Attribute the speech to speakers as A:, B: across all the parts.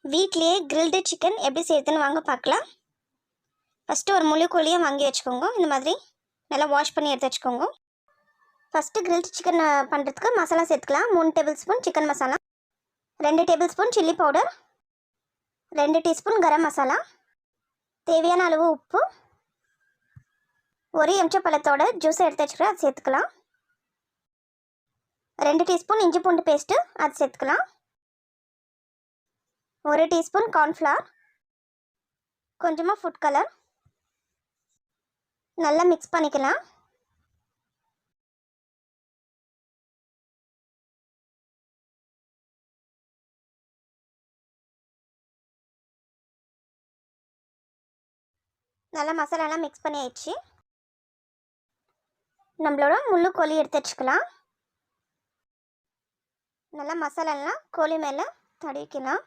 A: வீட்லேயே grilled chicken எப்படி செய்யுதுன்னு வாங்க பார்க்கலாம். ஃபஸ்ட்டு ஒரு முழு கோழியை வாங்கி வச்சுக்கோங்க. இந்த மாதிரி நல்லா வாஷ் பண்ணி எடுத்து வச்சுக்கோங்க. ஃபஸ்ட்டு கிரில்டு சிக்கன் பண்ணுறதுக்கு மசாலா சேர்த்துக்கலாம். 3 tablespoon chicken masala, 2 tablespoon chilli powder, 2 teaspoon garam masala, தேவையான அளவு உப்பு, ஒரு எலுமிச்சம்பழத்தோட ஜூஸை எடுத்து வச்சுக்கிறேன், அது சேர்த்துக்கலாம். 2 டீஸ்பூன் இஞ்சி பூண்டு பேஸ்ட்டு, அது சேர்த்துக்கலாம். 1 டீஸ்பூன் கார்ன்ஃப்ளவர், கொஞ்சமாக ஃபுட் கலர், நல்லா மிக்ஸ் பண்ணிக்கலாம். நல்லா மசாலாலாம் மிக்ஸ் பண்ணி ஆயிடுச்சு. நம்மளோட முழு கோழி எடுத்து வச்சுக்கலாம். நல்லா மசாலாலாம் கோழி மேலே தடவிக்கலாம்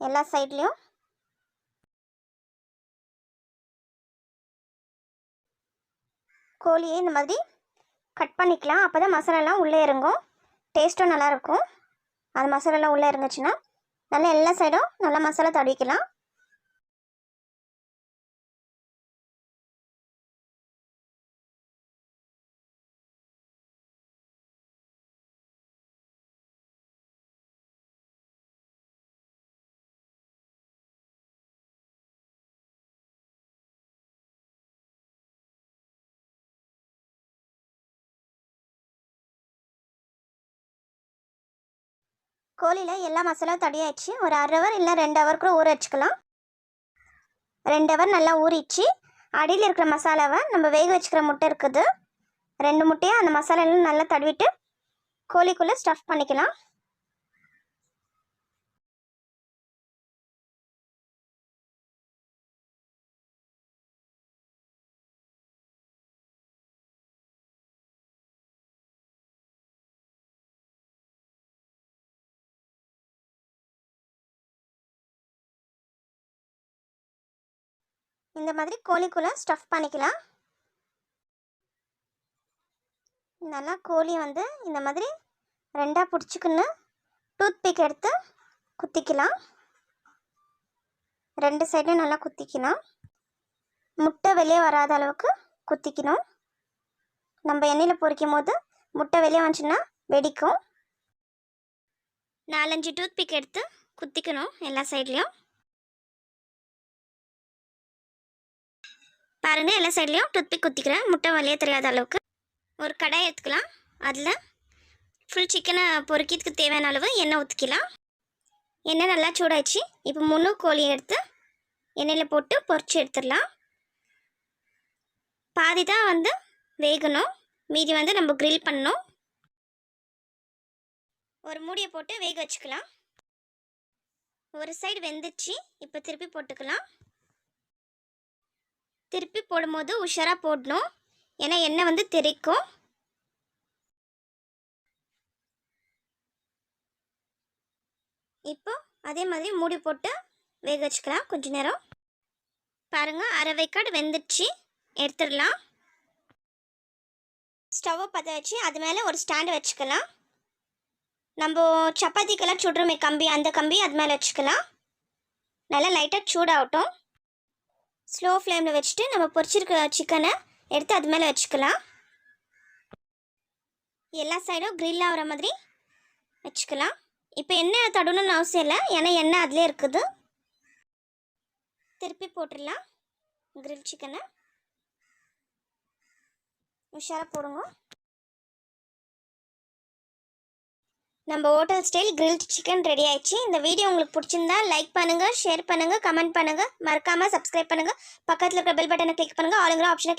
A: எல்லா சைட்லேயும். கோழியை இந்த மாதிரி கட் பண்ணிக்கலாம். அப்போ தான் மசாலாலாம் உள்ளே இறங்கும், டேஸ்ட்டும் நல்லாயிருக்கும். அது மசாலாலாம் உள்ளே இறங்குச்சுன்னா நல்லா எல்லா சைடும் நல்லா மசாலா தடவிக்கலாம். கோழியில் எல்லா மசாலாவும் தடியாயிடுச்சு. ஒரு 1/2 ஹவர் இல்லை 2 ஹவர் கூட ஊற வச்சுக்கலாம். 2 ஹவர் நல்லா ஊறிச்சு. அடியில் இருக்கிற மசாலாவை நம்ம வேக வச்சுக்கிற முட்டை இருக்குது, 2 முட்டையை அந்த மசாலாலாம் நல்லா தடவிட்டு கோழிக்குள்ளே ஸ்டஃப் பண்ணிக்கலாம். இந்த மாதிரி கோழிக்குள்ளே ஸ்டஃப் பண்ணிக்கலாம். நல்லா கோழி வந்து இந்த மாதிரி 2ஆக பிடிச்சிக்கின்னு டூத்பிக் எடுத்து குத்திக்கலாம். 2 சைடும் நல்லா குத்திக்கலாம். முட்டை வெளியே வராத அளவுக்கு குத்திக்கணும். நம்ம எண்ணெயில் பொரிக்கும் போது முட்டை வெளியே வந்துச்சுன்னா வெடிக்கும். 4-5 டூத்பிக் எடுத்து குத்திக்கணும் எல்லா சைட்லேயும். பாருங்கள், எல்லா சைட்லேயும் டூத்பிக் குத்திக்கிறேன், முட்டை வெளியே தெரியாத அளவுக்கு. ஒரு கடாய் எடுத்துக்கலாம். அதில் ஃபுல் சிக்கனை பொரிக்கிறதுக்கு தேவையான அளவு எண்ணெய் ஊற்றிக்கலாம். எண்ணெய் நல்லா சூடாயிடுச்சு. இப்போ முழு கோழியை எடுத்து எண்ணெயில் போட்டு பொரிச்சு எடுத்துடலாம். பாதி தான் வந்து வேகணும், மீதி வந்து நம்ம கிரில் பண்ணணும். ஒரு மூடியை போட்டு வேக வச்சுக்கலாம். ஒரு சைடு வெந்துச்சு. இப்போ திருப்பி போட்டுக்கலாம். திருப்பி போடும்போது உஷாராக போடணும், ஏன்னா எண்ணெய் வந்து தெறிக்கும். இப்போ அதே மாதிரி மூடி போட்டு வேக வச்சுக்கலாம் கொஞ்ச நேரம். பாருங்கள், அரை வேக்காடு வெந்துடுச்சு, எடுத்துடலாம். ஸ்டவ்வை பற்ற வச்சு அது மேலே ஒரு ஸ்டாண்டு வச்சுக்கலாம். நம்ம சப்பாத்திக்கெல்லாம் சுடுறோமே கம்பி, அந்த கம்பி அது மேலே வச்சுக்கலாம். நல்லா லைட்டாக சூடாகட்டும். ஸ்லோ ஃப்ளேமில் வச்சுட்டு நம்ம பொரிச்சிருக்க சிக்கனை எடுத்து அது மேலே வச்சுக்கலாம். எல்லா சைடும் கிரில் ஆகிற மாதிரி வச்சுக்கலாம். இப்போ எண்ணெய் தடணும்னு அவசியம் இல்லை, ஏன்னா எண்ணெய் அதிலே இருக்குது. திருப்பி போட்டுடலாம் கிரில் சிக்கனை. உஷாராக போடுங்க. நம்ம hotel style grilled chicken ready ஆயிடுச்சு. இந்த வீடியோ உங்களுக்கு பிடிச்சிருந்தா லைக் பண்ணுங்கள், ஷேர் பண்ணுங்கள், கமெண்ட் பண்ணுங்கள், மறக்காமல் சப்ஸ்கிரைப் பண்ணுங்கள். பக்கத்தில் இருக்கிற பெல் பட்டனை கிளிக் பண்ணுங்கள், ஆளுங்கிற ஆப்ஷனை